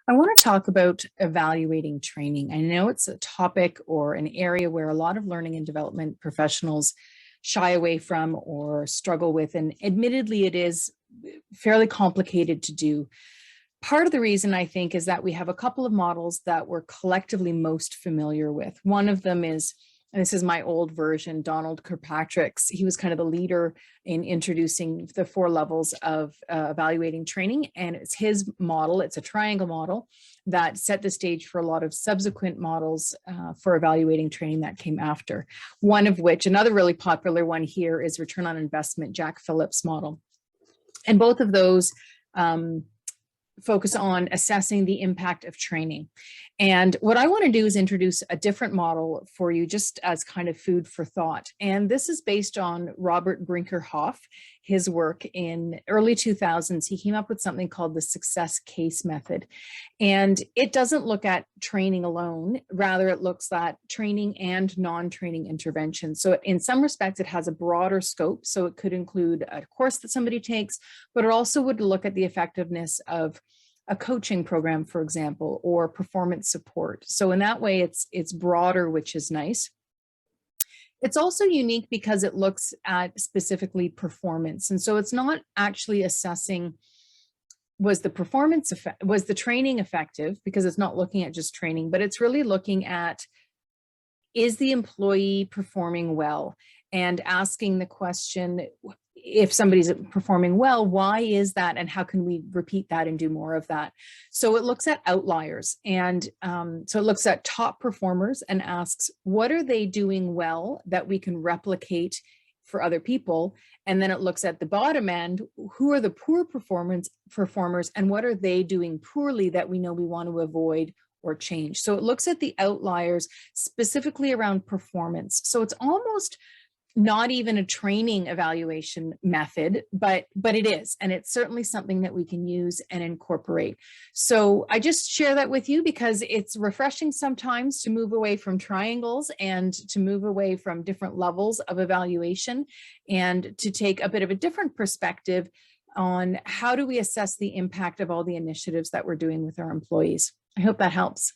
I want to talk about evaluating training. I know it's a topic or an area where a lot of learning and development professionals shy away from or struggle with, and admittedly, it is fairly complicated to do. Part of the reason I think is that we have a couple of models that we're collectively most familiar with. One of them is, and this is my old version, Donald Kirkpatrick's. He was kind of the leader in introducing the 4 levels of evaluating training, and it's his model. It's a triangle model that set the stage for a lot of subsequent models for evaluating training that came after. One of which, another really popular one here, is return on investment, Jack Phillips' model. And both of those focus on assessing the impact of training. And what I want to do is introduce a different model for you, just as kind of food for thought. And this is based on Robert Brinkerhoff, his work in early 2000s. He came up with something called the success case method. And it doesn't look at training alone, rather it looks at training and non-training interventions. So in some respects, it has a broader scope. So it could include a course that somebody takes, but it also would look at the effectiveness of a coaching program, for example, or performance support. So in that way, it's broader, which is nice. It's also unique because it looks at specifically performance. And so it's not actually assessing, was the training effective, because it's not looking at just training, but it's really looking at, is the employee performing well? And asking the question, if somebody's performing well, why is that? And how can we repeat that and do more of that? So it looks at outliers. And so it looks at top performers and asks, what are they doing well that we can replicate for other people? And then it looks at the bottom end, who are the poor performers and what are they doing poorly that we know we want to avoid or change? So it looks at the outliers specifically around performance. So it's almost not even a training evaluation method, but it is. And it's certainly something that we can use and incorporate. So I just share that with you because it's refreshing sometimes to move away from triangles and to move away from different levels of evaluation and to take a bit of a different perspective on how do we assess the impact of all the initiatives that we're doing with our employees. I hope that helps.